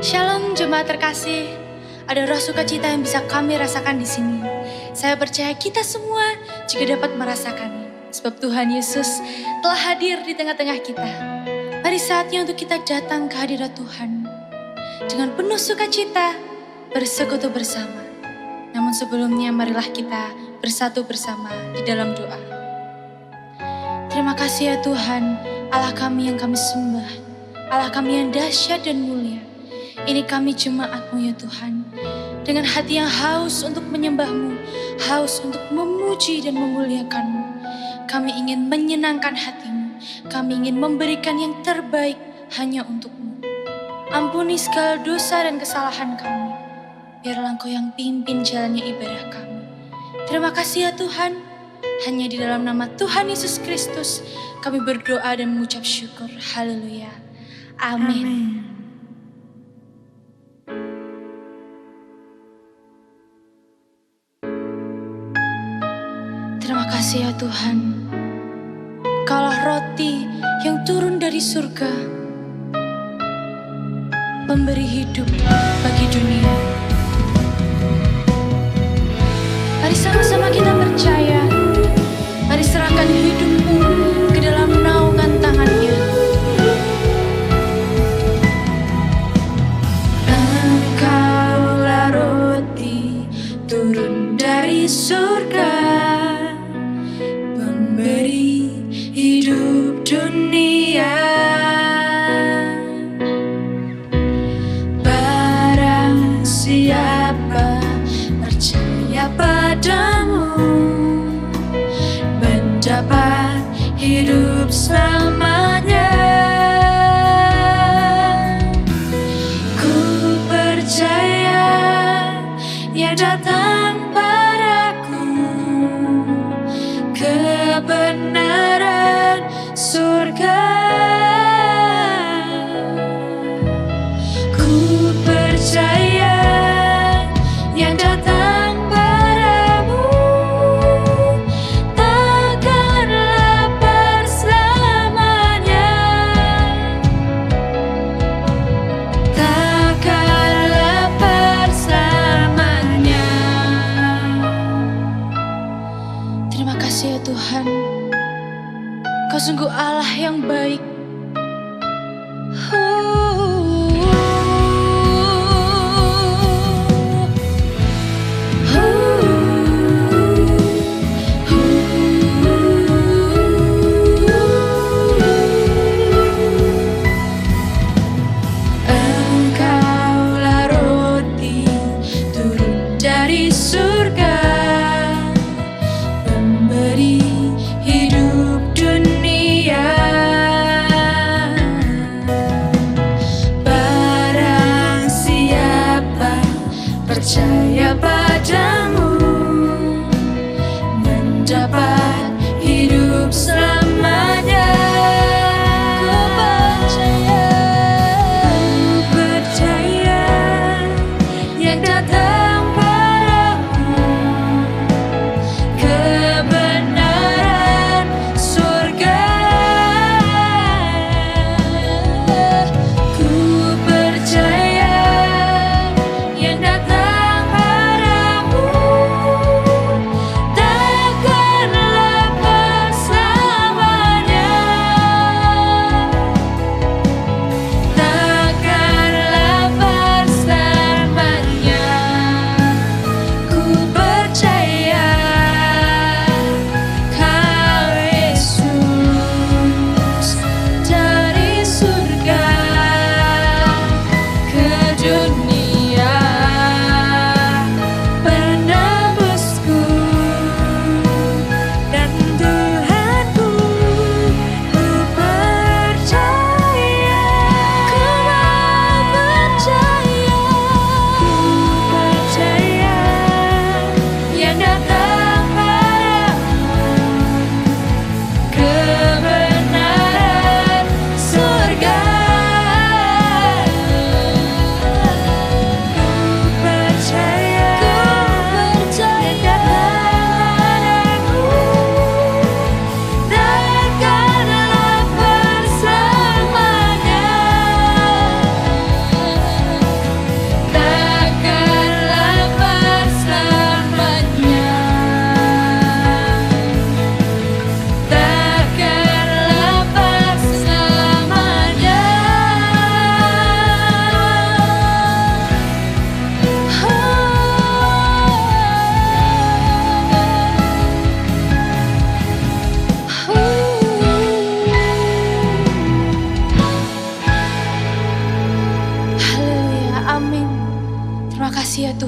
Shalom jemaat terkasih, ada roh sukacita yang bisa kami rasakan di sini. Saya percaya kita semua juga dapat merasakannya, sebab Tuhan Yesus telah hadir di tengah-tengah kita. Mari saatnya untuk kita datang ke hadirat Tuhan dengan penuh sukacita, bersekutu bersama. Namun sebelumnya marilah kita bersatu bersama di dalam doa. Terima kasih ya Tuhan, Allah kami yang kami sembah, Allah kami yang dahsyat dan mulia. Ini kami jemaat-Mu ya Tuhan, dengan hati yang haus untuk menyembah-Mu, haus untuk memuji dan memuliakan-Mu. Kami ingin menyenangkan hati-Mu, kami ingin memberikan yang terbaik hanya untuk-Mu. Ampuni segala dosa dan kesalahan kami, biarlah Engkau yang pimpin jalannya ibadah kami. Terima kasih ya Tuhan, hanya di dalam nama Tuhan Yesus Kristus kami berdoa dan mengucap syukur. Haleluya. Amin. Terima kasih ya Tuhan, Kaulah roti yang turun dari surga, pemberi hidup bagi dunia. Mari sama-sama kita percaya, mari serahkan hidupmu ke dalam naungan tangan-Nya. Engkaulah roti turun dari surga, pemberi hidup dunia. Barang siapa percaya padamu mendapat hidup selamanya. Ku percaya yang datang padaku kebenaran surga. Ku percaya yang datang padamu takkan lapar selamanya, takkan lapar selamanya. Terima kasih ya Tuhan, Kau sungguh Allah yang baik. Engkaulah roti turun dari surga, pemberi hidup dunia. Barang siapa percaya padamu mendapat hidup selamanya. Ku percaya yang datang padamu kebenaran surga. Ku percaya yang datang padamu takkan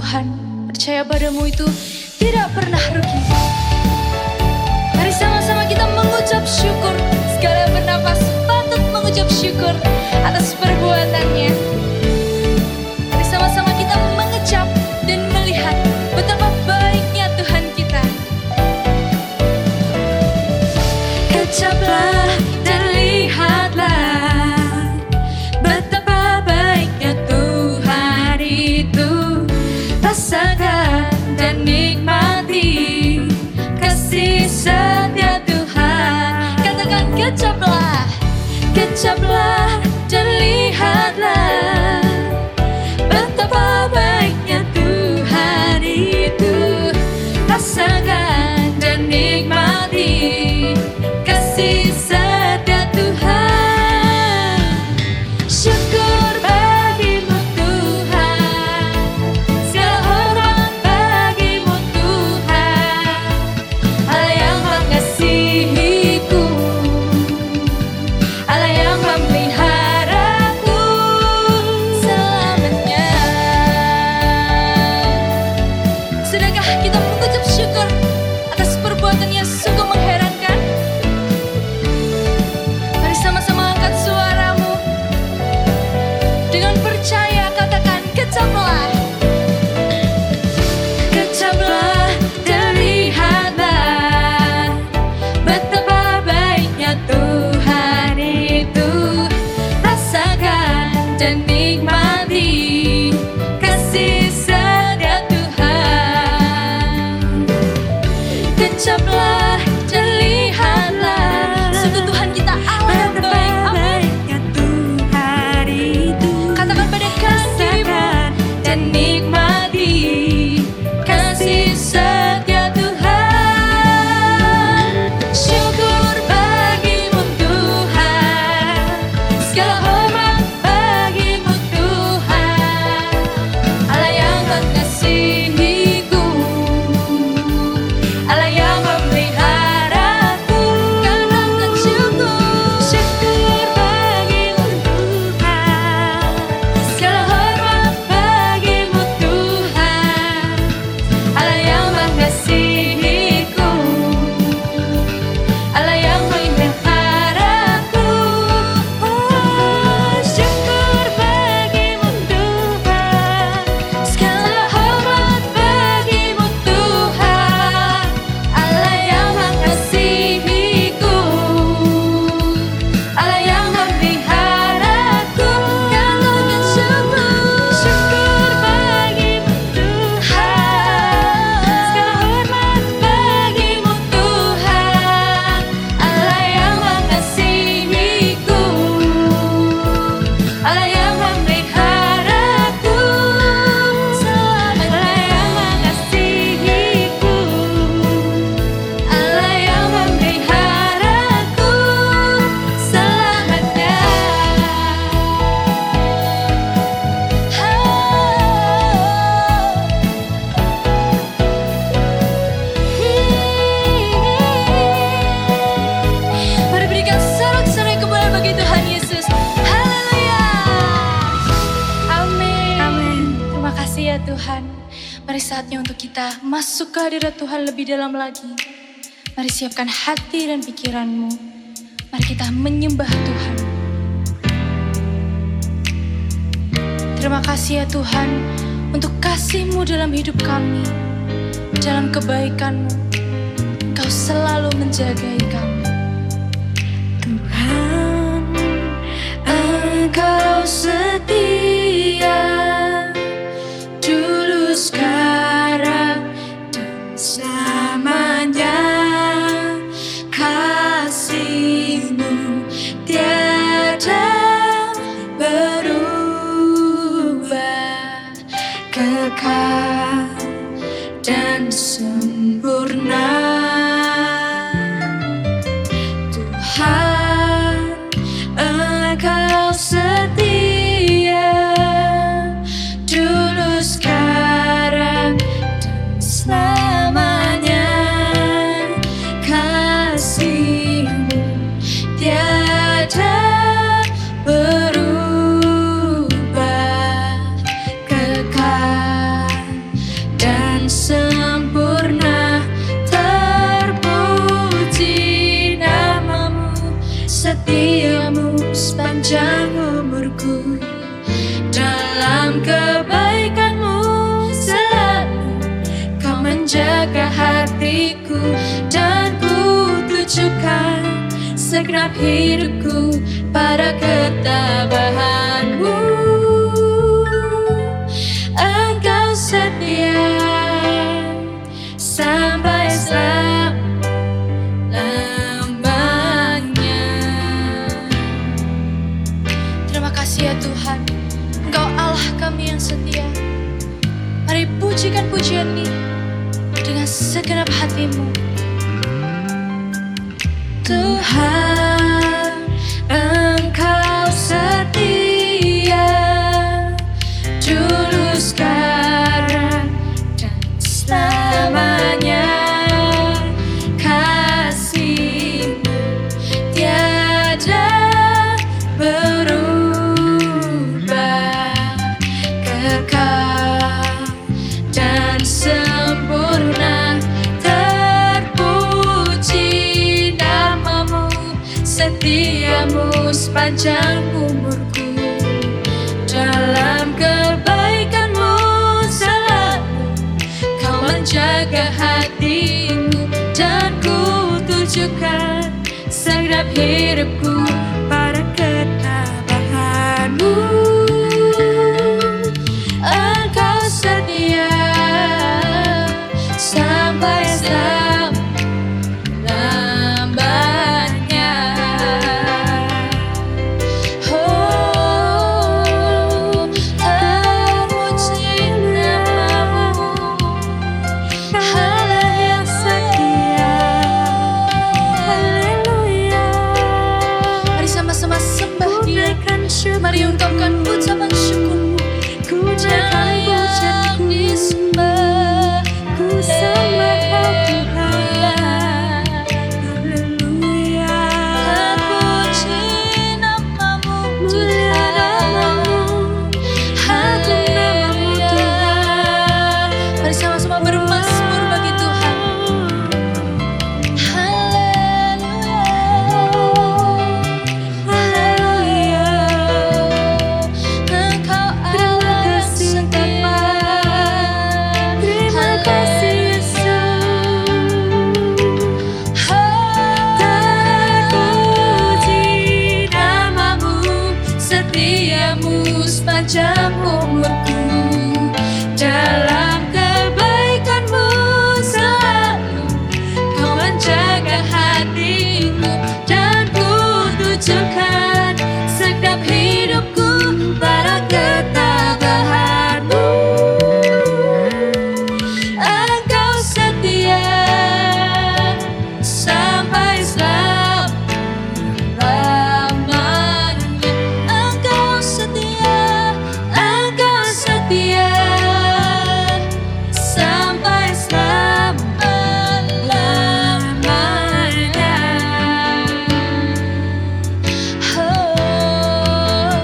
Tuhan, percaya padamu itu tidak pernah rugi. Mari sama-sama kita mengucap syukur. Segala bernapas patut mengucap syukur atas perbuatannya. Mari sama-sama kita mengecap dan melihat betapa baiknya Tuhan kita. Kecaplah dan lihatlah betapa baiknya Tuhan itu. Rasakan dan nikmati kasih setia Tuhan. Katakan kecaplah, kecaplah dan lihatlah betapa baiknya Tuhan itu. Rasakan dan nikmati kasih setia Tuhan. Syukur bagimu Tuhan, segala hormat bagimu Tuhan, Allah yang mengasihiku, Allah yang memeliharaku selamanya. Sudahkah kita mengucap syukur atas perbuatan yang sungguh mengherankan? Mari sama-sama angkat suaramu. Dengan percaya katakan kecaplah. Kecaplah dan lihatlah betapa baiknya Tuhan itu. Rasakan dan nikmati kasih setia Tuhan. Kecaplah dan lihatlah, sungguh Tuhan kita Allah yang baik. Amin. Katakan pada dirimu dan nikmati kasih setia Tuhan. Syukur bagimu Tuhan, segala hormat bagimu Tuhan, Allah yang mengasihiku, Allah yang memeliharaku. Katakan syukur, syukur bagimu Tuhan, segala hormat bagimu Tuhan, Allah yang mengasihiku, Allah yang memeliharaku. Oh, syukur bagimu Tuhan, segala hormat bagimu Tuhan, Allah yang mengasihiku, Allah yang memeliharaku. Katakan syukur, syukur bagimu Tuhan, segala hormat bagimu Tuhan, Allah yang mengasihiku, Allah yang memeliharaku selamanya. Allah yang mengasihiku, Allah yang memeliharaku selamanya. Mari berikan sorak-sorai kemuliaan bagi Tuhan Yesus. Haleluya. Amin. Terima kasih ya Tuhan. Mari saatnya untuk kita masuk ke hadirat Tuhan lebih dalam lagi. Mari siapkan hati dan pikiranmu. Mari kita menyembah Tuhan. Terima kasih ya Tuhan untuk kasih-Mu dalam hidup kami. Dalam kebaikan-Mu, Engkau selalu menjagai kami. Tuhan, Engkau setia, dulu, sekarang, dan selamanya. Kasih-Mu tiada berubah, kekal dan sempurna. segenap hidupku pada ketabahan-Mu. Engkau setia sampai selama-lamanya. Terima kasih ya Tuhan, Engkau Allah kami yang setia. Mari pujikan pujian ini dengan segenap hatimu. Tuhan, Engkau setia, dulu, sekarang, dan selamanya. Kasih-Mu tiada berubah, kekal dan sempurna. Terpuji nama-Mu, setiamu sepanjang umurku. Dalam kebaikan-Mu selalu Kau menjaga hatiku, dan ku tujukan segenap hidupku pada ketabahan-Mu. Engkau setia sampai selama-lamanya. Oh, terpuji nama-Mu, Allah yang setia. Haleluya. Mari sama-sama sembah Dia. Mari ungkapkan ucapan syukur. Dia yang disembah, Ku sembah Kau Tuhan. Haleluya. terpuji nama-Mu Tuhan. Agung nama-Mu Tuhan. Mari sama-sama bermazmur bagi Tuhan. Haleluya. Haleluya. Engkau Allah yang setia. Terima kasih Yesus. Terpuji nama-Mu, setiamu sepanjang umurku. Dalam kebaikan-Mu selalu Kau menjaga hatiku, dan ku tujukan segenap hidupku pada ketabahan-Mu. Engkau setia sampai selama-lamanya. Engkau setia sampai selama-lamanya. Oh,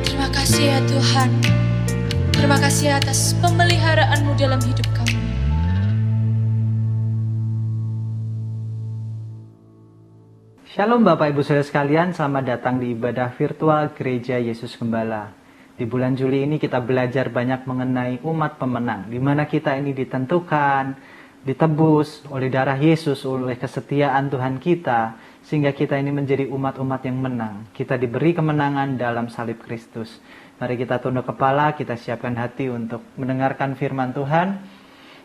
terima kasih ya Tuhan. Terima kasih atas pemeliharaan-Mu dalam hidup kami. Shalom Bapak Ibu Saudara sekalian, selamat datang di ibadah virtual Gereja Yesus Gembala. Di bulan Juli ini kita belajar banyak mengenai umat pemenang, di mana kita ini ditentukan, ditebus oleh darah Yesus, oleh kesetiaan Tuhan kita, sehingga kita ini menjadi umat-umat yang menang. Kita diberi kemenangan dalam salib Kristus. Mari kita tunduk kepala, kita siapkan hati untuk mendengarkan firman Tuhan.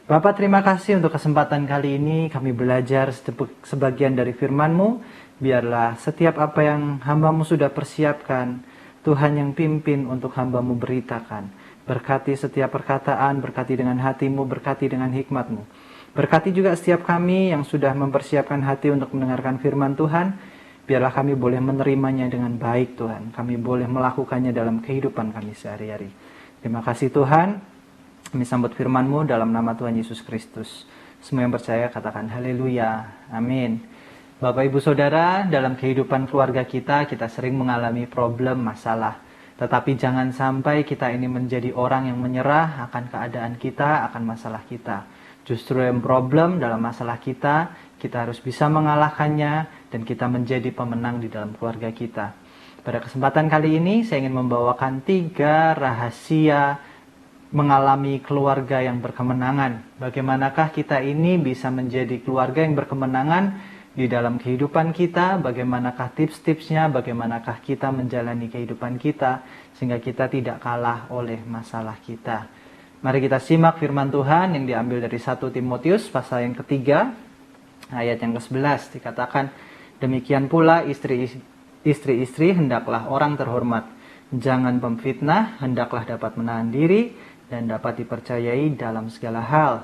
Bapak, terima kasih untuk kesempatan kali ini kami belajar sebagian dari firman-Mu. Biarlah setiap apa yang hamba-Mu sudah persiapkan, Tuhan yang pimpin untuk hamba-Mu beritakan. Berkati setiap perkataan, berkati dengan hati-Mu, berkati dengan hikmat-Mu. Berkati juga setiap kami yang sudah mempersiapkan hati untuk mendengarkan firman Tuhan. Biarlah kami boleh menerimanya dengan baik Tuhan. Kami boleh melakukannya dalam kehidupan kami sehari-hari. Terima kasih Tuhan. Kami sambut firman-Mu dalam nama Tuhan Yesus Kristus. Semua yang percaya katakan haleluya. Amin. Bapak Ibu Saudara, dalam kehidupan keluarga kita sering mengalami problem, masalah. Tetapi jangan sampai kita ini menjadi orang yang menyerah akan keadaan kita, akan masalah kita. Justru yang problem dalam masalah kita harus bisa mengalahkannya dan kita menjadi pemenang di dalam keluarga kita. Pada kesempatan kali ini saya ingin membawakan 3 rahasia mengalami keluarga yang berkemenangan. Bagaimanakah kita ini bisa menjadi keluarga yang berkemenangan di dalam kehidupan kita? Bagaimanakah tips-tipsnya? Bagaimanakah kita menjalani kehidupan kita sehingga kita tidak kalah oleh masalah kita? Mari kita simak firman Tuhan yang diambil dari 1 Timotius pasal yang ketiga, ayat yang ke-11. Dikatakan, demikian pula istri-istri hendaklah orang terhormat. Jangan pemfitnah, hendaklah dapat menahan diri dan dapat dipercayai dalam segala hal.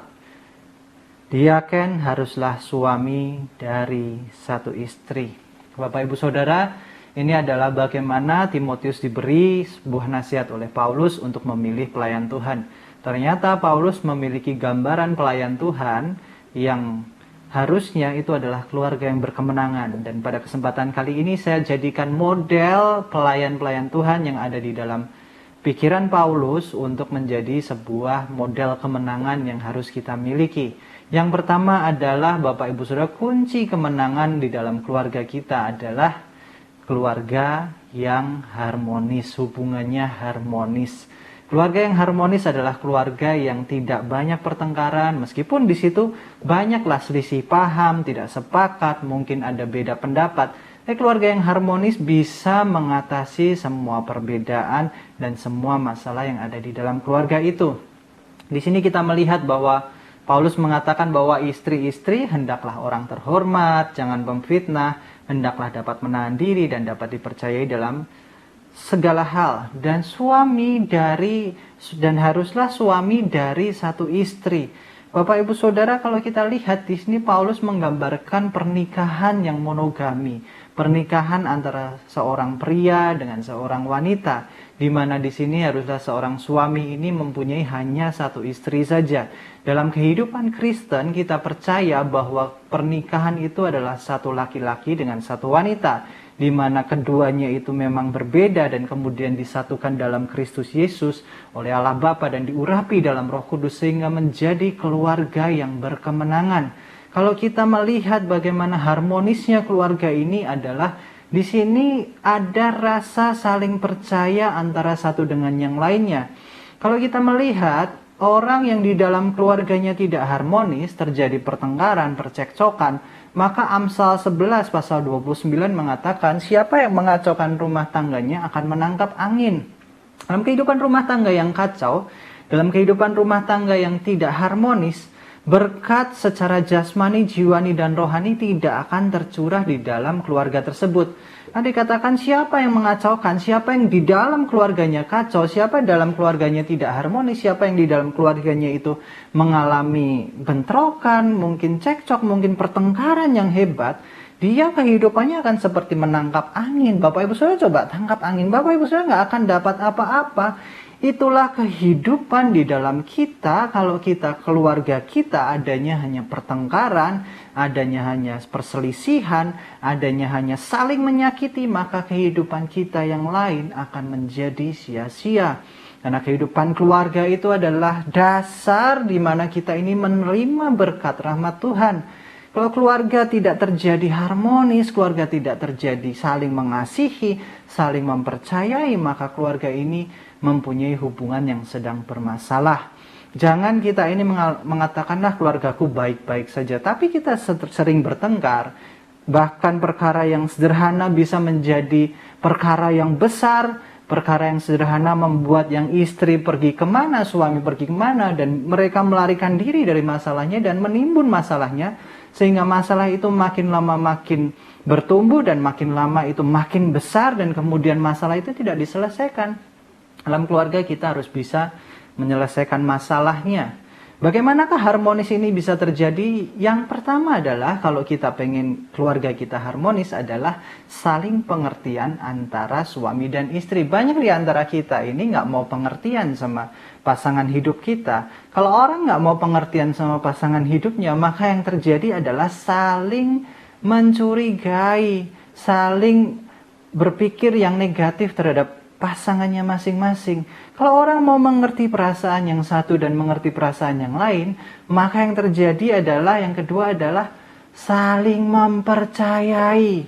Diaken haruslah suami dari satu istri. Bapak Ibu Saudara, ini adalah bagaimana Timotius diberi sebuah nasihat oleh Paulus untuk memilih pelayan Tuhan. Ternyata Paulus memiliki gambaran pelayan Tuhan yang harusnya itu adalah keluarga yang berkemenangan. Dan pada kesempatan kali ini saya jadikan model pelayan-pelayan Tuhan yang ada di dalam pikiran Paulus untuk menjadi sebuah model kemenangan yang harus kita miliki. Yang pertama adalah Bapak Ibu Saudara, kunci kemenangan di dalam keluarga kita adalah keluarga yang harmonis, hubungannya harmonis. Keluarga yang harmonis adalah keluarga yang tidak banyak pertengkaran, meskipun di situ banyaklah selisih paham, tidak sepakat, mungkin ada beda pendapat. Keluarga yang harmonis bisa mengatasi semua perbedaan dan semua masalah yang ada di dalam keluarga itu. Di sini kita melihat bahwa Paulus mengatakan bahwa istri-istri hendaklah orang terhormat, jangan pemfitnah, hendaklah dapat menahan diri dan dapat dipercayai dalam segala hal. Dan haruslah suami dari satu istri. Bapak Ibu Saudara, kalau kita lihat di sini Paulus menggambarkan pernikahan yang monogami, pernikahan antara seorang pria dengan seorang wanita, di mana di sini haruslah seorang suami ini mempunyai hanya satu istri saja. Dalam kehidupan Kristen kita percaya bahwa pernikahan itu adalah satu laki-laki dengan satu wanita, di mana keduanya itu memang berbeda dan kemudian disatukan dalam Kristus Yesus oleh Allah Bapa dan diurapi dalam Roh Kudus sehingga menjadi keluarga yang berkemenangan. Kalau kita melihat bagaimana harmonisnya keluarga ini adalah di sini ada rasa saling percaya antara satu dengan yang lainnya. Kalau kita melihat orang yang di dalam keluarganya tidak harmonis, terjadi pertengkaran, percekcokan, maka Amsal 11 pasal 29 mengatakan siapa yang mengacaukan rumah tangganya akan menangkap angin. Dalam kehidupan rumah tangga yang kacau, dalam kehidupan rumah tangga yang tidak harmonis, berkat secara jasmani, jiwani, dan rohani tidak akan tercurah di dalam keluarga tersebut. Nanti katakan siapa yang mengacaukan, siapa yang di dalam keluarganya kacau, siapa yang dalam keluarganya tidak harmonis, siapa yang di dalam keluarganya itu mengalami bentrokan, mungkin cekcok, mungkin pertengkaran yang hebat, dia kehidupannya akan seperti menangkap angin. Bapak Ibu Saudara coba tangkap angin, Bapak Ibu Saudara nggak akan dapat apa-apa. Itulah kehidupan di dalam kita kalau kita keluarga kita adanya hanya pertengkaran, adanya hanya perselisihan, adanya hanya saling menyakiti, maka kehidupan kita yang lain akan menjadi sia-sia. Karena kehidupan keluarga itu adalah dasar di mana kita ini menerima berkat rahmat Tuhan. Kalau keluarga tidak terjadi harmonis, keluarga tidak terjadi saling mengasihi, saling mempercayai, maka keluarga ini mempunyai hubungan yang sedang bermasalah. Jangan kita ini mengatakanlah keluargaku baik-baik saja, tapi kita sering bertengkar. Bahkan perkara yang sederhana bisa menjadi perkara yang besar. Perkara yang sederhana membuat yang istri pergi kemana, suami pergi kemana, dan mereka melarikan diri dari masalahnya dan menimbun masalahnya. Sehingga masalah itu makin lama makin bertumbuh dan makin lama itu makin besar dan kemudian masalah itu tidak diselesaikan. Dalam keluarga kita harus bisa menyelesaikan masalahnya. Bagaimanakah harmonis ini bisa terjadi? Yang pertama adalah kalau kita pengen keluarga kita harmonis adalah saling pengertian antara suami dan istri. Banyak di antara kita ini nggak mau pengertian sama pasangan hidup kita. Kalau orang nggak mau pengertian sama pasangan hidupnya, maka yang terjadi adalah saling mencurigai, saling berpikir yang negatif terhadap pasangannya masing-masing. Kalau orang mau mengerti perasaan yang satu dan mengerti perasaan yang lain, maka yang terjadi adalah yang kedua adalah saling mempercayai.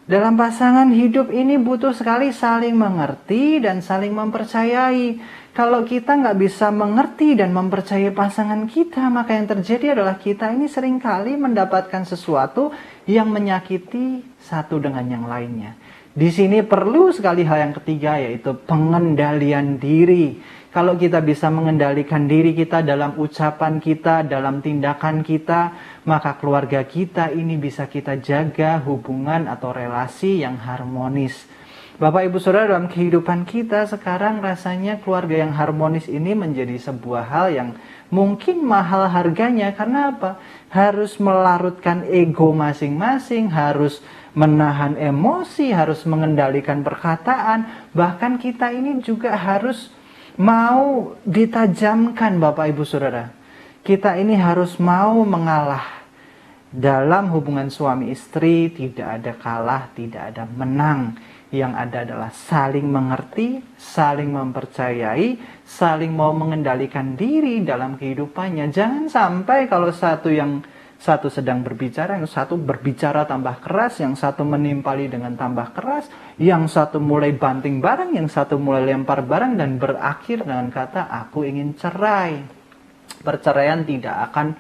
Dalam pasangan hidup ini butuh sekali saling mengerti dan saling mempercayai. Kalau kita nggak bisa mengerti dan mempercayai pasangan kita, maka yang terjadi adalah kita ini seringkali mendapatkan sesuatu yang menyakiti satu dengan yang lainnya. Di sini perlu sekali hal yang ketiga, yaitu pengendalian diri. Kalau kita bisa mengendalikan diri kita dalam ucapan kita, dalam tindakan kita, maka keluarga kita ini bisa kita jaga hubungan atau relasi yang harmonis. Bapak Ibu Saudara, dalam kehidupan kita sekarang rasanya keluarga yang harmonis ini menjadi sebuah hal yang mungkin mahal harganya. Karena apa? Harus melarutkan ego masing-masing, harus menahan emosi, harus mengendalikan perkataan. Bahkan kita ini juga harus mau ditajamkan, Bapak Ibu Saudara. Kita ini harus mau mengalah. Dalam hubungan suami istri tidak ada kalah, tidak ada menang. Yang ada adalah saling mengerti, saling mempercayai, saling mau mengendalikan diri dalam kehidupannya. Jangan sampai kalau satu sedang berbicara, yang satu berbicara tambah keras, yang satu menimpali dengan tambah keras, yang satu mulai banting barang, yang satu mulai lempar barang, dan berakhir dengan kata, aku ingin cerai. Perceraian tidak akan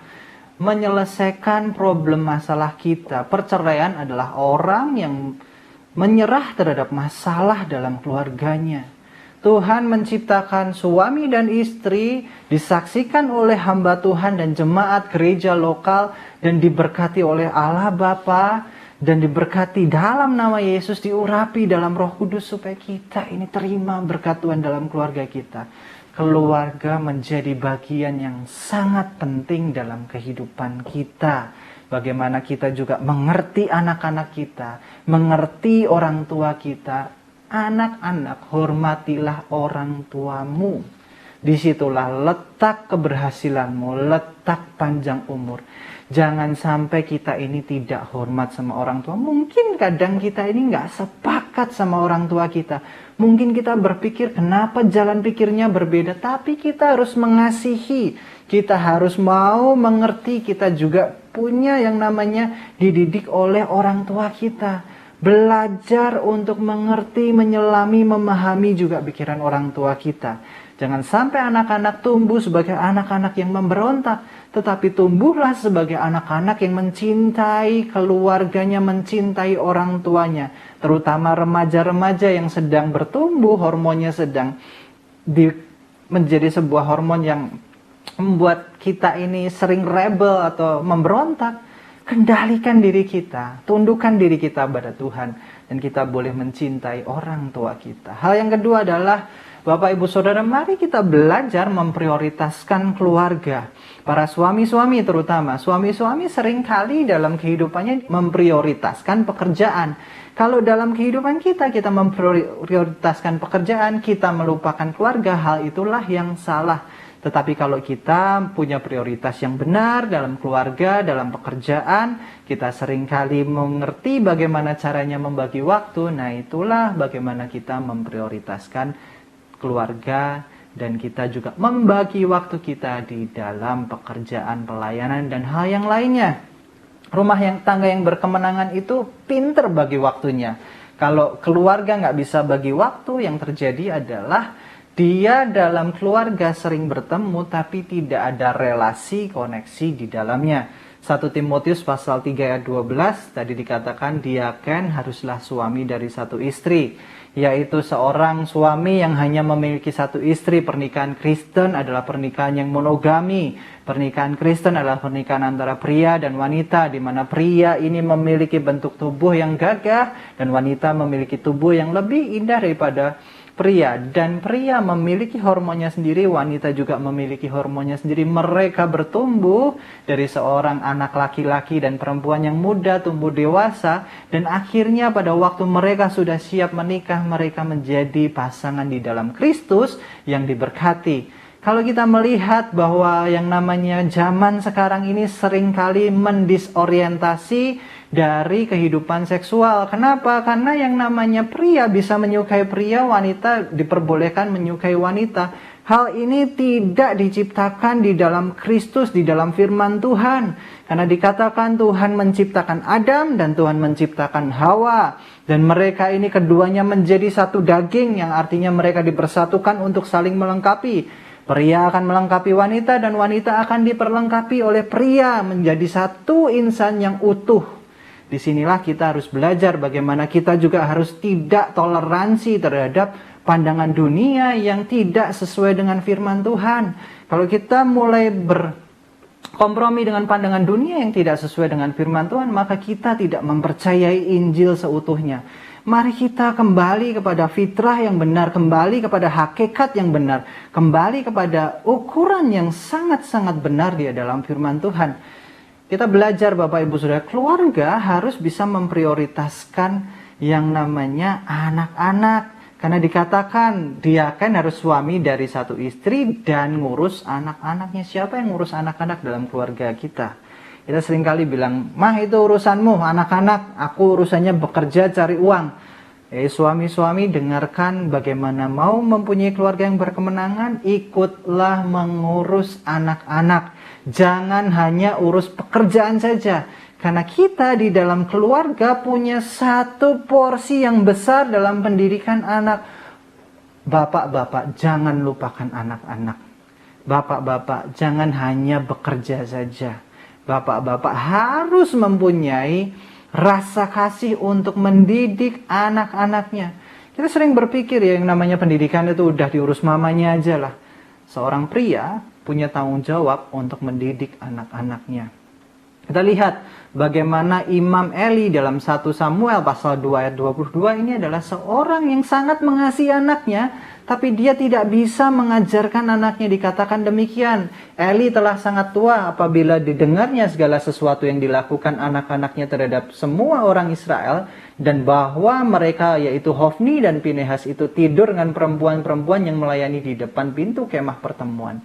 menyelesaikan problem masalah kita. Perceraian adalah orang yang menyerah terhadap masalah dalam keluarganya. Tuhan menciptakan suami dan istri, disaksikan oleh hamba Tuhan dan jemaat gereja lokal, dan diberkati oleh Allah Bapa, dan diberkati dalam nama Yesus, diurapi dalam Roh Kudus supaya kita ini terima berkat Tuhan dalam keluarga kita. Keluarga menjadi bagian yang sangat penting dalam kehidupan kita. Bagaimana kita juga mengerti anak-anak kita, mengerti orang tua kita. Anak-anak, hormatilah orang tuamu. Disitulah letak keberhasilanmu, letak panjang umur. Jangan sampai kita ini tidak hormat sama orang tua. Mungkin kadang kita ini nggak sepakat sama orang tua kita. Mungkin kita berpikir kenapa jalan pikirnya berbeda. Tapi kita harus mengasihi. Kita harus mau mengerti. Kita juga punya yang namanya dididik oleh orang tua kita. Belajar untuk mengerti, menyelami, memahami juga pikiran orang tua kita. Jangan sampai anak-anak tumbuh sebagai anak-anak yang memberontak. Tetapi tumbuhlah sebagai anak-anak yang mencintai keluarganya, mencintai orang tuanya. Terutama remaja-remaja yang sedang bertumbuh, hormonnya sedang menjadi sebuah hormon yang membuat kita ini sering rebel atau memberontak. Kendalikan diri kita, tundukkan diri kita pada Tuhan, dan kita boleh mencintai orang tua kita. Hal yang kedua adalah, Bapak Ibu Saudara, mari kita belajar memprioritaskan keluarga. Para suami-suami terutama, suami-suami seringkali dalam kehidupannya memprioritaskan pekerjaan. Kalau dalam kehidupan kita memprioritaskan pekerjaan, kita melupakan keluarga, hal itulah yang salah. Tetapi kalau kita punya prioritas yang benar dalam keluarga, dalam pekerjaan, kita seringkali mengerti bagaimana caranya membagi waktu. Nah, itulah bagaimana kita memprioritaskan keluarga, dan kita juga membagi waktu kita di dalam pekerjaan, pelayanan, dan hal yang lainnya. Tangga yang berkemenangan itu pinter bagi waktunya. Kalau keluarga nggak bisa bagi waktu, yang terjadi adalah dia dalam keluarga sering bertemu tapi tidak ada relasi, koneksi di dalamnya. 1 Timotius pasal 3 ayat 12 tadi dikatakan diaken haruslah suami dari satu istri. Yaitu seorang suami yang hanya memiliki satu istri. Pernikahan Kristen adalah pernikahan yang monogami. Pernikahan Kristen adalah pernikahan antara pria dan wanita, di mana pria ini memiliki bentuk tubuh yang gagah dan wanita memiliki tubuh yang lebih indah daripada pria. Dan pria memiliki hormonnya sendiri, wanita juga memiliki hormonnya sendiri. Mereka bertumbuh dari seorang anak laki-laki dan perempuan yang muda tumbuh dewasa, dan akhirnya pada waktu mereka sudah siap menikah, mereka menjadi pasangan di dalam Kristus yang diberkati. Kalau kita melihat bahwa yang namanya zaman sekarang ini seringkali mendisorientasi dari kehidupan seksual. Kenapa? Karena yang namanya pria bisa menyukai pria, wanita diperbolehkan menyukai wanita. Hal ini tidak diciptakan di dalam Kristus, di dalam firman Tuhan. Karena dikatakan Tuhan menciptakan Adam dan Tuhan menciptakan Hawa. Dan mereka ini keduanya menjadi satu daging, yang artinya mereka dipersatukan untuk saling melengkapi. Pria akan melengkapi wanita dan wanita akan diperlengkapi oleh pria menjadi satu insan yang utuh. Disinilah kita harus belajar bagaimana kita juga harus tidak toleransi terhadap pandangan dunia yang tidak sesuai dengan firman Tuhan. Kalau kita mulai berkompromi dengan pandangan dunia yang tidak sesuai dengan firman Tuhan, maka kita tidak mempercayai Injil seutuhnya. Mari kita kembali kepada fitrah yang benar, kembali kepada hakikat yang benar, kembali kepada ukuran yang sangat-sangat benar di dalam firman Tuhan. Kita belajar Bapak Ibu Saudara, keluarga harus bisa memprioritaskan yang namanya anak-anak. Karena dikatakan dia kan harus suami dari satu istri dan ngurus anak-anaknya. Siapa yang ngurus anak-anak dalam keluarga kita? Kita seringkali bilang, mah itu urusanmu anak-anak, aku urusannya bekerja cari uang. Suami-suami dengarkan bagaimana mau mempunyai keluarga yang berkemenangan, ikutlah mengurus anak-anak. Jangan hanya urus pekerjaan saja. Karena kita di dalam keluarga punya satu porsi yang besar dalam pendidikan anak. Bapak-bapak, jangan lupakan anak-anak. Bapak-bapak, jangan hanya bekerja saja. Bapak-bapak harus mempunyai rasa kasih untuk mendidik anak-anaknya. Kita sering berpikir ya, yang namanya pendidikan itu udah diurus mamanya aja lah. Seorang pria punya tanggung jawab untuk mendidik anak-anaknya. Kita lihat bagaimana Imam Eli dalam 1 Samuel pasal 2 ayat 22 ini adalah seorang yang sangat mengasihi anaknya, tapi dia tidak bisa mengajarkan anaknya. Dikatakan demikian, Eli telah sangat tua apabila didengarnya segala sesuatu yang dilakukan anak-anaknya terhadap semua orang Israel, dan bahwa mereka yaitu Hofni dan Pinehas itu tidur dengan perempuan-perempuan yang melayani di depan pintu kemah pertemuan.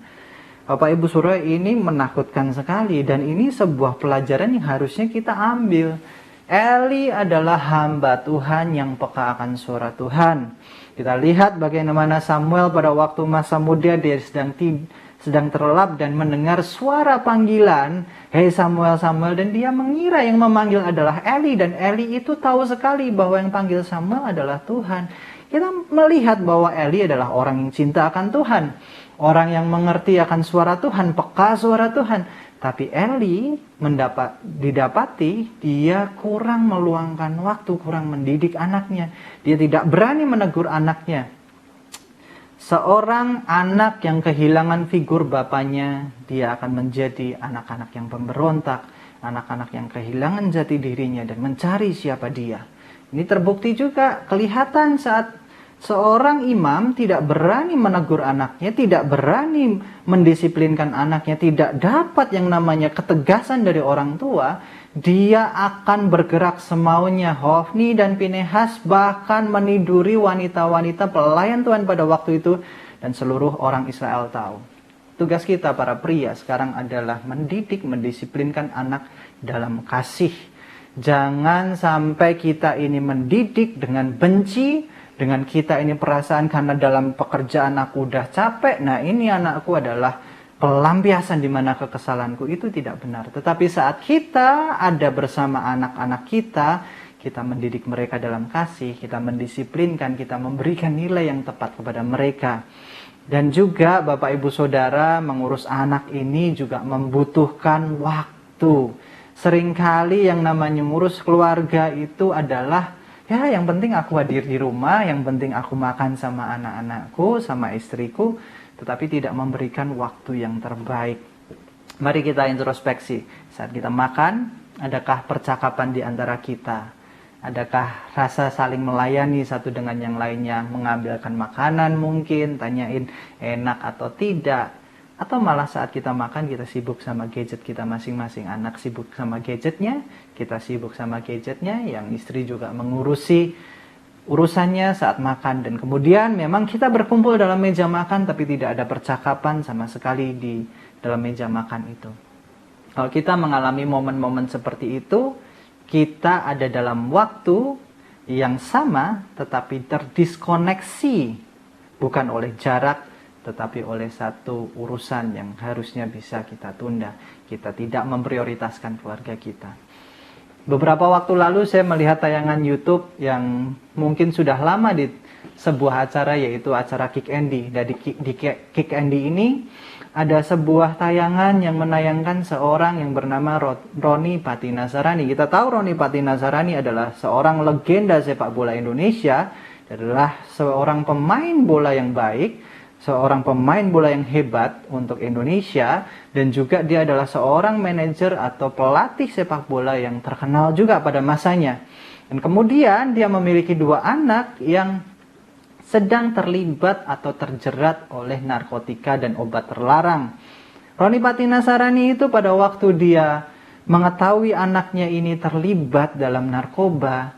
Bapak Ibu Saudara, ini menakutkan sekali dan ini sebuah pelajaran yang harusnya kita ambil. Eli adalah hamba Tuhan yang peka akan suara Tuhan. Kita lihat bagaimana Samuel pada waktu masa muda dia sedang terlelap dan mendengar suara panggilan, "Hei Samuel, Samuel," dan dia mengira yang memanggil adalah Eli, dan Eli itu tahu sekali bahwa yang panggil Samuel adalah Tuhan. Kita melihat bahwa Eli adalah orang yang cinta akan Tuhan. Orang yang mengerti akan suara Tuhan, peka suara Tuhan. Tapi Eli didapati dia kurang meluangkan waktu, kurang mendidik anaknya. Dia tidak berani menegur anaknya. Seorang anak yang kehilangan figur bapaknya, dia akan menjadi anak-anak yang pemberontak, anak-anak yang kehilangan jati dirinya dan mencari siapa dia. Ini terbukti juga, kelihatan saat seorang imam tidak berani menegur anaknya, tidak berani mendisiplinkan anaknya, tidak dapat yang namanya ketegasan dari orang tua, dia akan bergerak semaunya. Hofni dan Pinehas bahkan meniduri wanita-wanita pelayan Tuhan pada waktu itu, dan seluruh orang Israel tahu. Tugas kita para pria sekarang adalah mendidik, mendisiplinkan anak dalam kasih. Jangan sampai kita ini mendidik dengan benci, dengan kita ini perasaan karena dalam pekerjaan aku udah capek, nah ini anakku adalah pelampiasan di mana kekesalanku. Itu tidak benar. Tetapi saat kita ada bersama anak-anak kita mendidik mereka dalam kasih, kita mendisiplinkan, kita memberikan nilai yang tepat kepada mereka. Dan juga Bapak Ibu Saudara, mengurus anak ini juga membutuhkan waktu. Seringkali yang namanya ngurus keluarga itu adalah, ya yang penting aku hadir di rumah, yang penting aku makan sama anak-anakku, sama istriku, tetapi tidak memberikan waktu yang terbaik. Mari kita introspeksi. Saat kita makan, adakah percakapan di antara kita? Adakah rasa saling melayani satu dengan yang lainnya? Mengambilkan makanan mungkin, tanyain enak atau tidak. Atau malah saat kita makan, kita sibuk sama gadget kita masing-masing. Anak sibuk sama gadgetnya, kita sibuk sama gadgetnya, yang istri juga mengurusi urusannya saat makan. Dan kemudian memang kita berkumpul dalam meja makan, tapi tidak ada percakapan sama sekali di dalam meja makan itu. Kalau kita mengalami momen-momen seperti itu, kita ada dalam waktu yang sama, tetapi terdiskoneksi. Bukan oleh jarak, tetapi oleh satu urusan yang harusnya bisa kita tunda. Kita tidak memprioritaskan keluarga kita. Beberapa waktu lalu saya melihat tayangan YouTube yang mungkin sudah lama di sebuah acara, yaitu acara Kick Andy. Dan di Kick Andy ini ada sebuah tayangan yang menayangkan seorang yang bernama Roni Patinasarani. Kita tahu Roni Patinasarani adalah seorang legenda sepak bola Indonesia, adalah seorang pemain bola yang baik, seorang pemain bola yang hebat untuk Indonesia, dan juga dia adalah seorang manajer atau pelatih sepak bola yang terkenal juga pada masanya. Dan kemudian dia memiliki 2 anak yang sedang terlibat atau terjerat oleh narkotika dan obat terlarang. Roni Patinasarani itu pada waktu dia mengetahui anaknya ini terlibat dalam narkoba,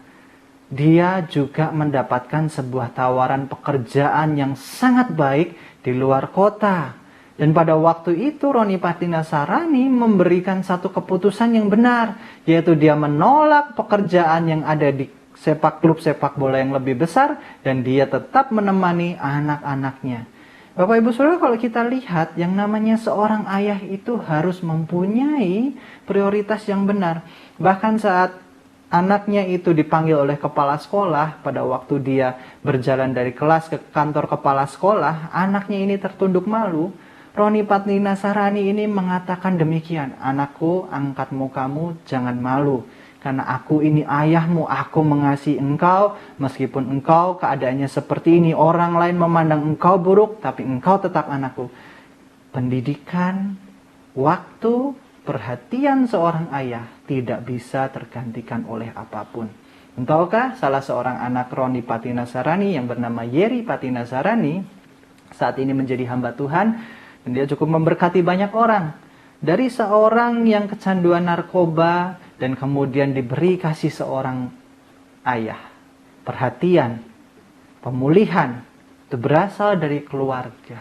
dia juga mendapatkan sebuah tawaran pekerjaan yang sangat baik di luar kota. Dan pada waktu itu Roni Patinasarani memberikan satu keputusan yang benar, yaitu dia menolak pekerjaan yang ada di klub sepak bola yang lebih besar, dan dia tetap menemani anak-anaknya. Bapak Ibu Saudara, kalau kita lihat yang namanya seorang ayah itu harus mempunyai prioritas yang benar. Bahkan saat anaknya itu dipanggil oleh kepala sekolah, pada waktu dia berjalan dari kelas ke kantor kepala sekolah, anaknya ini tertunduk malu. Roni Patinasarani ini mengatakan demikian, "Anakku, angkat mukamu, jangan malu. Karena aku ini ayahmu, aku mengasihi engkau, meskipun engkau keadaannya seperti ini, orang lain memandang engkau buruk, tapi engkau tetap anakku." Pendidikan, waktu, perhatian seorang ayah tidak bisa tergantikan oleh apapun. Entahkah salah seorang anak Roni Patinasarani yang bernama Yeri Patinasarani saat ini menjadi hamba Tuhan, dan dia cukup memberkati banyak orang. Dari seorang yang kecanduan narkoba dan kemudian diberi kasih seorang ayah, perhatian, pemulihan, itu berasal dari keluarga.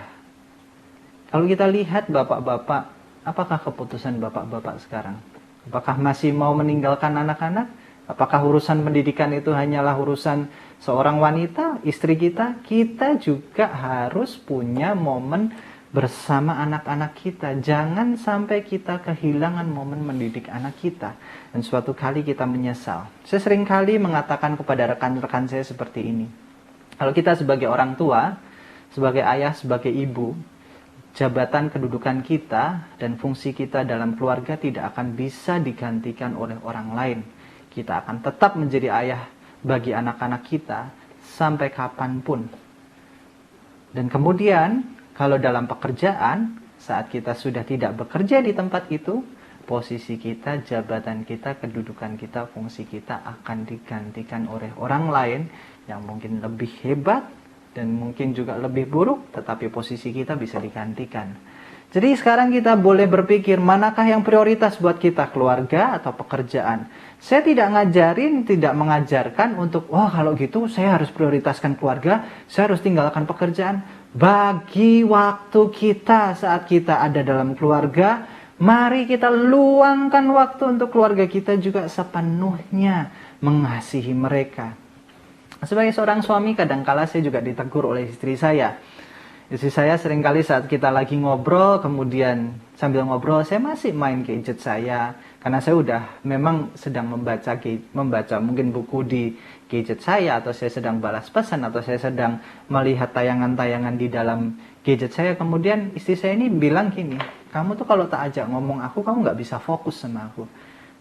Kalau kita lihat bapak-bapak, apakah keputusan bapak-bapak sekarang? Apakah masih mau meninggalkan anak-anak? Apakah urusan pendidikan itu hanyalah urusan seorang wanita, istri kita? Kita juga harus punya momen bersama anak-anak kita. Jangan sampai kita kehilangan momen mendidik anak kita, dan suatu kali kita menyesal. Saya sering kali mengatakan kepada rekan-rekan saya seperti ini. Kalau kita sebagai orang tua, sebagai ayah, sebagai ibu, jabatan kedudukan kita dan fungsi kita dalam keluarga tidak akan bisa digantikan oleh orang lain. Kita akan tetap menjadi ayah bagi anak-anak kita sampai kapanpun. Dan kemudian kalau dalam pekerjaan, saat kita sudah tidak bekerja di tempat itu, posisi kita, jabatan kita, kedudukan kita, fungsi kita akan digantikan oleh orang lain yang mungkin lebih hebat dan mungkin juga lebih buruk, tetapi posisi kita bisa digantikan. Jadi sekarang kita boleh berpikir, manakah yang prioritas buat kita, keluarga atau pekerjaan? Saya tidak mengajarkan untuk, kalau gitu saya harus prioritaskan keluarga, saya harus tinggalkan pekerjaan. Bagi waktu kita saat kita ada dalam keluarga, mari kita luangkan waktu untuk keluarga kita juga sepenuhnya, mengasihi mereka. Sebagai seorang suami, kadangkala saya juga ditegur oleh istri saya. Istri saya seringkali saat kita lagi ngobrol, kemudian sambil ngobrol saya masih main gadget saya. Karena saya udah memang sedang membaca mungkin buku di gadget saya, atau saya sedang balas pesan, atau saya sedang melihat tayangan-tayangan di dalam gadget saya. Kemudian istri saya ini bilang gini, "Kamu tuh kalau tak ajak ngomong aku, kamu gak bisa fokus sama aku."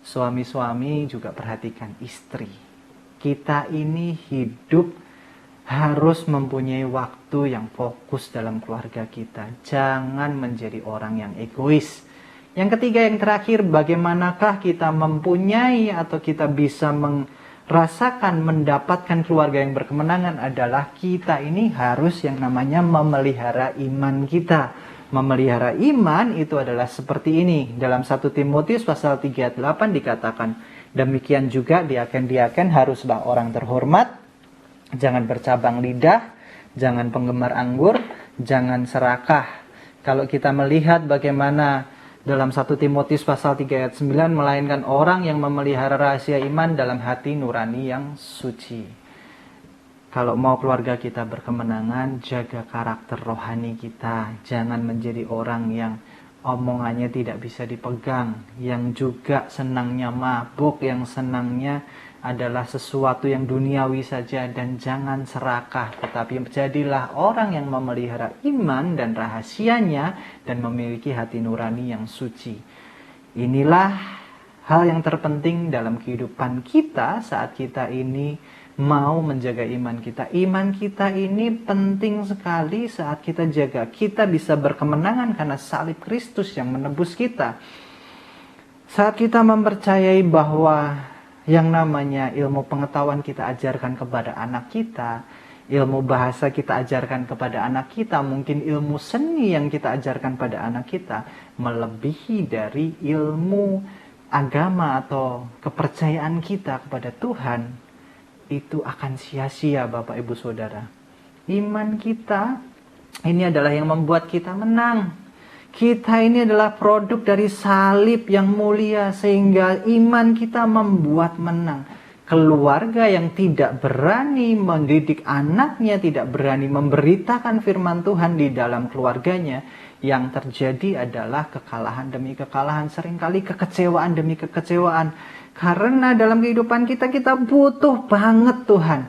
Suami-suami juga perhatikan istri. Kita ini hidup harus mempunyai waktu yang fokus dalam keluarga kita. Jangan menjadi orang yang egois. Yang ketiga, yang terakhir, bagaimanakah kita mempunyai atau kita bisa mendapatkan keluarga yang berkemenangan adalah kita ini harus yang namanya memelihara iman kita. Memelihara iman itu adalah seperti ini. Dalam 1 Timotius pasal 3 ayat 8 dikatakan, demikian juga diaken-diaken haruslah orang terhormat, jangan bercabang lidah, jangan penggemar anggur, jangan serakah. Kalau kita melihat bagaimana dalam 1 Timotius pasal 3 ayat 9, melainkan orang yang memelihara rahasia iman dalam hati nurani yang suci. Kalau mau keluarga kita berkemenangan, jaga karakter rohani kita. Jangan menjadi orang yang omongannya tidak bisa dipegang, yang juga senangnya mabuk, yang senangnya adalah sesuatu yang duniawi saja, dan jangan serakah, tetapi jadilah orang yang memelihara iman dan rahasianya dan memiliki hati nurani yang suci. Inilah hal yang terpenting dalam kehidupan kita saat kita ini mau menjaga iman kita. Iman kita ini penting sekali saat kita jaga. Kita bisa berkemenangan karena salib Kristus yang menebus kita. Saat kita mempercayai bahwa yang namanya ilmu pengetahuan kita ajarkan kepada anak kita, ilmu bahasa kita ajarkan kepada anak kita, mungkin ilmu seni yang kita ajarkan pada anak kita, melebihi dari ilmu agama atau kepercayaan kita kepada Tuhan, itu akan sia-sia Bapak Ibu Saudara. Iman kita ini adalah yang membuat kita menang. Kita ini adalah produk dari salib yang mulia, sehingga iman kita membuat menang. Keluarga yang tidak berani mendidik anaknya, tidak berani memberitakan firman Tuhan di dalam keluarganya, yang terjadi adalah kekalahan demi kekalahan, seringkali kekecewaan demi kekecewaan. Karena dalam kehidupan kita butuh banget Tuhan.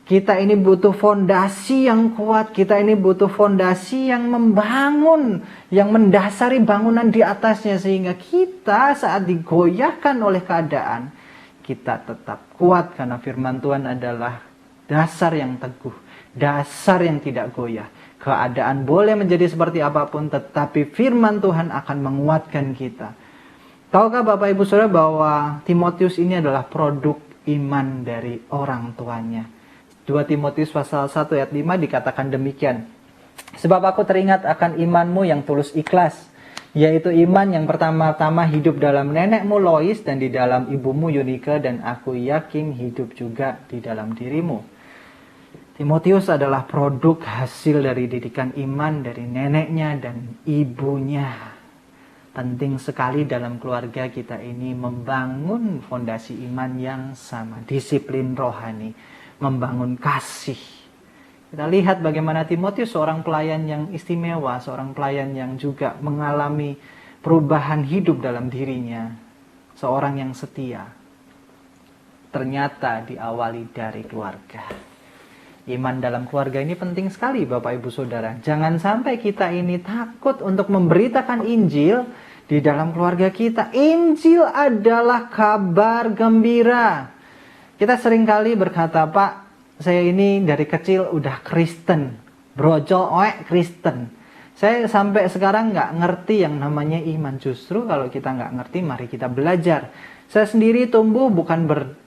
Kita ini butuh fondasi yang kuat. Kita ini butuh fondasi yang membangun, yang mendasari bangunan di atasnya. Sehingga kita saat digoyahkan oleh keadaan, kita tetap kuat. Karena firman Tuhan adalah dasar yang teguh, dasar yang tidak goyah. Keadaan boleh menjadi seperti apapun, tetapi firman Tuhan akan menguatkan kita. Tahukah Bapak Ibu Saudara bahwa Timotius ini adalah produk iman dari orang tuanya? 2 Timotius pasal 1 ayat 5 dikatakan demikian. Sebab aku teringat akan imanmu yang tulus ikhlas, yaitu iman yang pertama-tama hidup dalam nenekmu Lois dan di dalam ibumu Yunike, dan aku yakin hidup juga di dalam dirimu. Timotius adalah produk hasil dari didikan iman dari neneknya dan ibunya. Penting sekali dalam keluarga kita ini membangun fondasi iman yang sama, disiplin rohani, membangun kasih. Kita lihat bagaimana Timotius seorang pelayan yang istimewa, seorang pelayan yang juga mengalami perubahan hidup dalam dirinya, seorang yang setia. Ternyata diawali dari keluarga. Iman dalam keluarga ini penting sekali Bapak Ibu Saudara. Jangan sampai kita ini takut untuk memberitakan Injil di dalam keluarga kita. Injil adalah kabar gembira. Kita seringkali berkata, Pak, saya ini dari kecil udah Kristen. Brojol Kristen. Saya sampai sekarang nggak ngerti yang namanya iman. Justru kalau kita nggak ngerti, mari kita belajar. Saya sendiri tumbuh bukan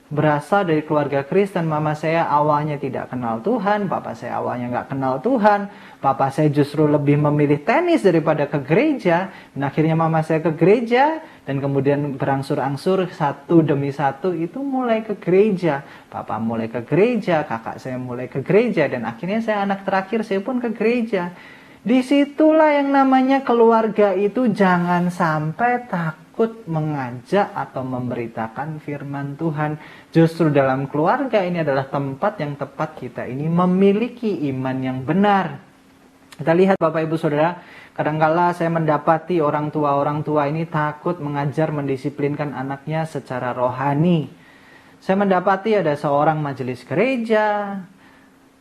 berasal dari keluarga Kristen. Mama saya awalnya tidak kenal Tuhan, papa saya awalnya nggak kenal Tuhan, papa saya justru lebih memilih tenis daripada ke gereja. Dan akhirnya mama saya ke gereja, dan kemudian berangsur-angsur satu demi satu itu mulai ke gereja. Papa mulai ke gereja, kakak saya mulai ke gereja, dan akhirnya saya anak terakhir, saya pun ke gereja. Disitulah yang namanya keluarga itu jangan sampai takut mengajak atau memberitakan firman Tuhan. Justru dalam keluarga ini adalah tempat yang tepat kita ini memiliki iman yang benar. Kita lihat Bapak Ibu Saudara, kadangkala saya mendapati orang tua ini takut mengajar, mendisiplinkan anaknya secara rohani. Saya mendapati ada seorang majelis gereja,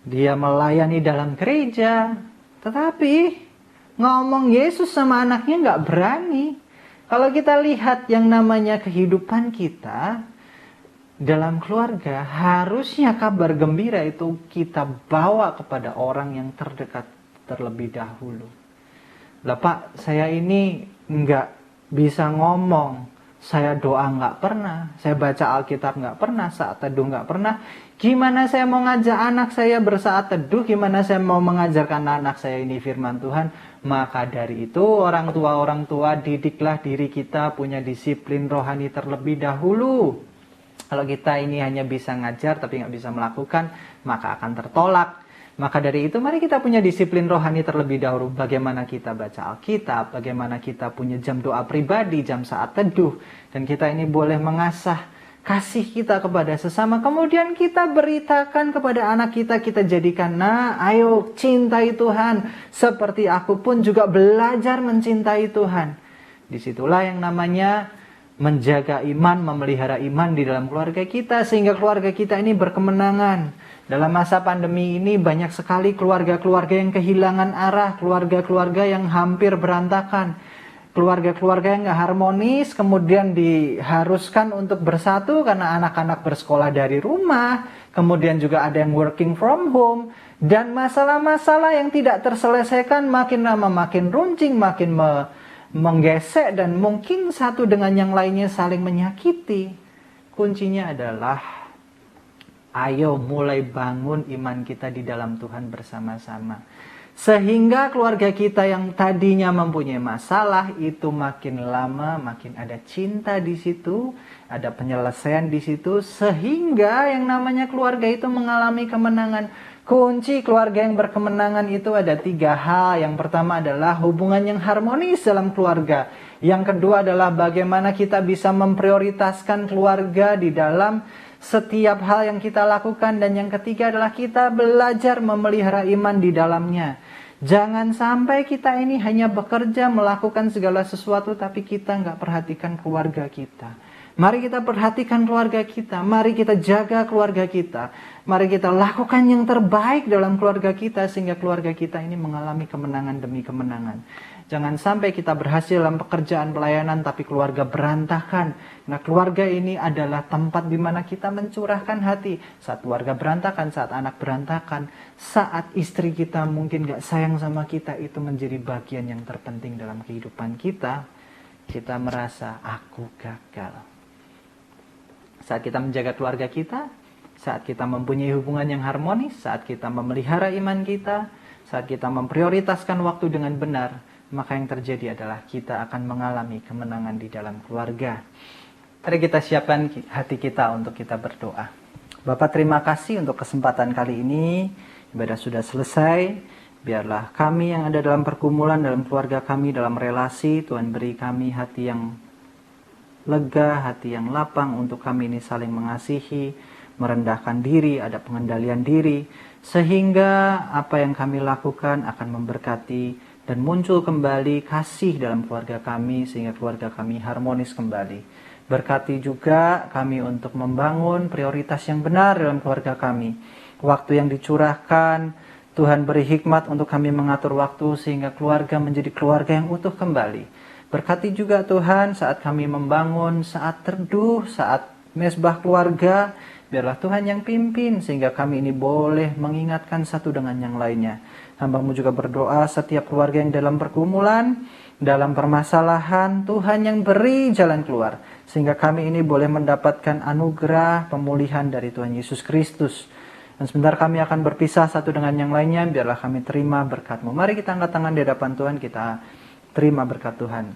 dia melayani dalam gereja, tetapi ngomong Yesus sama anaknya nggak berani. Kalau kita lihat yang namanya kehidupan kita dalam keluarga, harusnya kabar gembira itu kita bawa kepada orang yang terdekat terlebih dahulu. Lah Pak, saya ini nggak bisa ngomong, saya doa nggak pernah, saya baca Alkitab nggak pernah, saat teduh nggak pernah. Gimana saya mau ngajak anak saya bersaat teduh? Gimana saya mau mengajarkan anak saya ini firman Tuhan? Maka dari itu orang tua didiklah diri kita punya disiplin rohani terlebih dahulu. Kalau kita ini hanya bisa ngajar tapi nggak bisa melakukan, maka akan tertolak. Maka dari itu mari kita punya disiplin rohani terlebih dahulu. Bagaimana kita baca Alkitab, bagaimana kita punya jam doa pribadi, jam saat teduh. Dan kita ini boleh mengasah kasih kita kepada sesama, kemudian kita beritakan kepada anak kita, kita jadikan, nah ayo cintai Tuhan, seperti aku pun juga belajar mencintai Tuhan. Disitulah yang namanya menjaga iman, memelihara iman di dalam keluarga kita, sehingga keluarga kita ini berkemenangan. Dalam masa pandemi ini banyak sekali keluarga-keluarga yang kehilangan arah, keluarga-keluarga yang hampir berantakan, keluarga-keluarga yang gak harmonis, kemudian diharuskan untuk bersatu karena anak-anak bersekolah dari rumah, kemudian juga ada yang working from home, dan masalah-masalah yang tidak terselesaikan makin lama makin runcing, makin menggesek, dan mungkin satu dengan yang lainnya saling menyakiti. Kuncinya adalah ayo mulai bangun iman kita di dalam Tuhan bersama-sama. Sehingga keluarga kita yang tadinya mempunyai masalah itu makin lama makin ada cinta di situ, ada penyelesaian di situ, sehingga yang namanya keluarga itu mengalami kemenangan. Kunci keluarga yang berkemenangan itu ada 3 hal. Yang pertama adalah hubungan yang harmonis dalam keluarga. Yang kedua adalah bagaimana kita bisa memprioritaskan keluarga di dalam setiap hal yang kita lakukan. Dan yang ketiga adalah kita belajar memelihara iman di dalamnya. Jangan sampai kita ini hanya bekerja melakukan segala sesuatu tapi kita nggak perhatikan keluarga kita. Mari kita perhatikan keluarga kita, mari kita jaga keluarga kita, mari kita lakukan yang terbaik dalam keluarga kita sehingga keluarga kita ini mengalami kemenangan demi kemenangan. Jangan sampai kita berhasil dalam pekerjaan pelayanan tapi keluarga berantakan. Nah, keluarga ini adalah tempat di mana kita mencurahkan hati. Saat keluarga berantakan, saat anak berantakan, saat istri kita mungkin gak sayang sama kita, itu menjadi bagian yang terpenting dalam kehidupan kita. Kita merasa aku gagal. Saat kita menjaga keluarga kita, saat kita mempunyai hubungan yang harmonis, saat kita memelihara iman kita, saat kita memprioritaskan waktu dengan benar, maka yang terjadi adalah kita akan mengalami kemenangan di dalam keluarga. Mari kita siapkan hati kita untuk kita berdoa. Bapak, terima kasih untuk kesempatan kali ini. Ibadah sudah selesai. Biarlah kami yang ada dalam pergumulan, dalam keluarga kami, dalam relasi, Tuhan beri kami hati yang lega, hati yang lapang untuk kami ini saling mengasihi, merendahkan diri, ada pengendalian diri, sehingga apa yang kami lakukan akan memberkati dan muncul kembali kasih dalam keluarga kami, sehingga keluarga kami harmonis kembali. Berkati juga kami untuk membangun prioritas yang benar dalam keluarga kami. Waktu yang dicurahkan, Tuhan beri hikmat untuk kami mengatur waktu sehingga keluarga menjadi keluarga yang utuh kembali. Berkati juga Tuhan saat kami membangun, saat teduh, saat mesbah keluarga, biarlah Tuhan yang pimpin sehingga kami ini boleh mengingatkan satu dengan yang lainnya. Hamba-Mu juga berdoa setiap keluarga yang dalam pergumulan, dalam permasalahan, Tuhan yang beri jalan keluar. Sehingga kami ini boleh mendapatkan anugerah pemulihan dari Tuhan Yesus Kristus. Dan sebentar kami akan berpisah satu dengan yang lainnya, biarlah kami terima berkat-Mu. Mari kita angkat tangan di hadapan Tuhan, kita terima berkat Tuhan.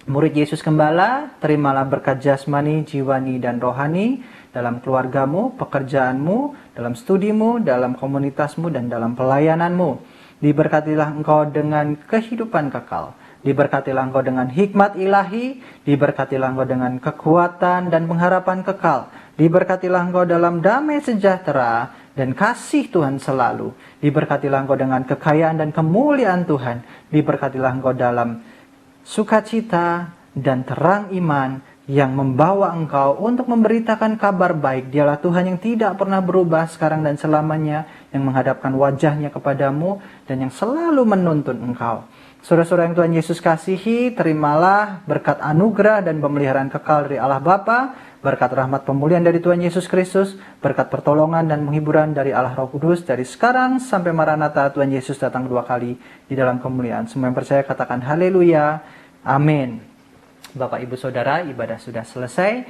Murid Yesus Gembala, terimalah berkat jasmani, jiwani, dan rohani dalam keluargamu, pekerjaanmu, dalam studimu, dalam komunitasmu, dan dalam pelayananmu. Diberkatilah engkau dengan kehidupan kekal. Diberkatilah engkau dengan hikmat ilahi. Diberkatilah engkau dengan kekuatan dan pengharapan kekal. Diberkatilah engkau dalam damai sejahtera dan kasih Tuhan selalu. Diberkatilah engkau dengan kekayaan dan kemuliaan Tuhan. Diberkatilah engkau dalam sukacita dan terang iman yang membawa engkau untuk memberitakan kabar baik. Dialah Tuhan yang tidak pernah berubah sekarang dan selamanya, yang menghadapkan wajahnya kepadamu dan yang selalu menuntun engkau. Saudara-saudara yang Tuhan Yesus kasihi, terimalah berkat anugerah dan pemeliharaan kekal dari Allah Bapa, berkat rahmat pemulihan dari Tuhan Yesus Kristus, berkat pertolongan dan penghiburan dari Allah Roh Kudus, dari sekarang sampai Maranatha Tuhan Yesus datang 2 kali di dalam kemuliaan. Semua yang percaya katakan haleluya, amin. Bapak, Ibu, Saudara, ibadah sudah selesai.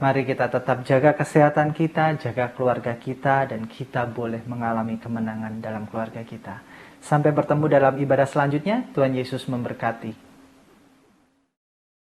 Mari kita tetap jaga kesehatan kita, jaga keluarga kita, dan kita boleh mengalami kemenangan dalam keluarga kita. Sampai bertemu dalam ibadah selanjutnya. Tuhan Yesus memberkati.